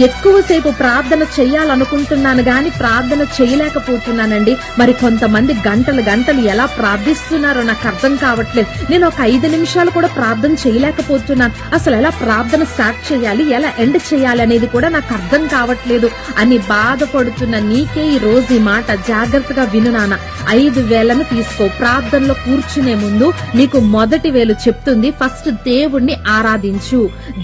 ఎక్కువసేపు ప్రార్థన చెయ్యాలనుకుంటున్నాను గాని ప్రార్థన చేయలేకపోతున్నానండి. మరి కొంతమంది గంటలు గంటలు ఎలా ప్రార్థిస్తున్నారో నాకు అర్థం కావట్లేదు. నేను ఒక 5 నిమిషాలు కూడా ప్రార్థన చేయలేకపోతున్నాను. అసలు ఎలా ప్రార్థన స్టార్ట్ చేయాలి, ఎలా ఎండ్ చేయాలి అనేది కూడా నాకు అర్థం కావట్లేదు అని బాధపడుతున్న నీకే ఈ రోజు ఈ మాట జాగ్రత్తగా విను నాన్న. 5 వేలను తీసుకో. ప్రార్థనలో కూర్చునే ముందు నీకు మొదటి వేలు చెప్తుంది ఫస్ట్ దేవుణ్ణి ఆరాధించు.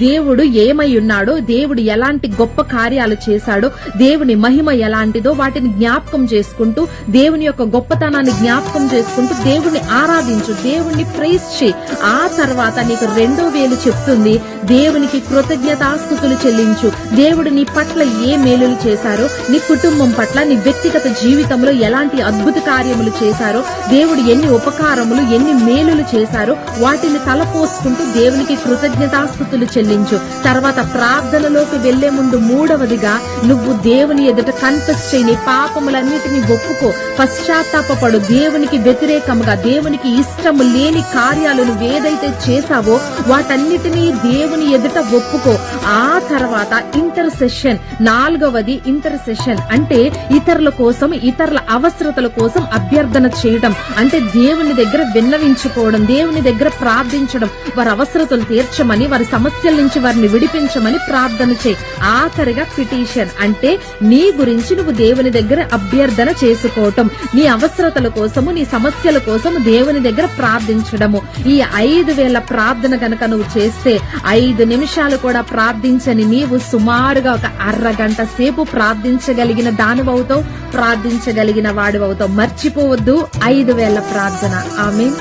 దేవుడు ఏమై ఉన్నాడో, దేవుడు ఎలాంటి గొప్ప కార్యాలు చేశాడో, దేవుని మహిమ ఎలాంటిదో వాటిని జ్ఞాపకం చేసుకుంటూ, దేవుని యొక్క గొప్పతనాన్ని జ్ఞాపకం చేసుకుంటూ దేవుణ్ణి ఆరాధించు, దేవుణ్ణి ప్రైజ్ చేయి. ఆ తర్వాత నీకు 2వ వేలు చెప్తుంది దేవునికి కృతజ్ఞతాస్తుతులు చెల్లించు. దేవుడు నీ పట్ల ఏ మేలులు చేశారో, నీ కుటుంబం పట్ల, నీ వ్యక్తిగత జీవితంలో ఎలాంటి అద్భుత కార్యములు చేశారో, దేవుడు ఎన్ని ఉపకారములు ఎన్ని మేలులు చేశారో వాటిని తలపోసుకుంటూ దేవునికి కృతజ్ఞతాస్తుతులు చెల్లించు. తర్వాత ప్రార్థనలోకి వెళ్లే ముందు 3వదిగా నువ్వు దేవుని ఎదుట కన్ఫెస్ చేయి. నీ పాపములన్నిటినీ ఒప్పుకో, పశ్చాత్తాపపడు. దేవునికి వ్యతిరేకముగా దేవునికి ఇష్టము లేని కార్యాలు నువ్వేదైతే చేశావో వాటన్నిటినీ దేవుని ఎదుట ఒప్పుకో. ఆ తర్వాత ఇంటర్సెషన్. 4వది ఇంటర్సెషన్ అంటే ఇతరుల కోసం, ఇతరుల అవసరతల కోసం అభ్యర్థన చేయడం. అంటే దేవుని దగ్గర విన్నవించుకోవడం, దేవుని దగ్గర ప్రార్థించడం, వారి అవసరతలు తీర్చమని, వారి సమస్యల నుంచి వారిని విడిపించమని ప్రార్థన చేయి. ఆఖరిగా పిటిషన్ అంటే నీ గురించి నువ్వు దేవుని దగ్గర అభ్యర్థన చేసుకోవటం, నీ అవసరతల కోసము, నీ సమస్యల కోసము దేవుని దగ్గర ప్రార్థించడము. ఈ 5 వేల ప్రార్థన కనుక నువ్వు చేస్తే 5 నిమిషాలు కూడా ప్రార్థించని నీవు సుమారుగా ఒక అరగంట సేపు ప్రార్థించగలిగిన దానివవుతావు, ప్రార్థించగలిగిన వాడివవుతావు. మర్చిపోవద్దు 5 వేల ప్రార్థన. ఆమేన్.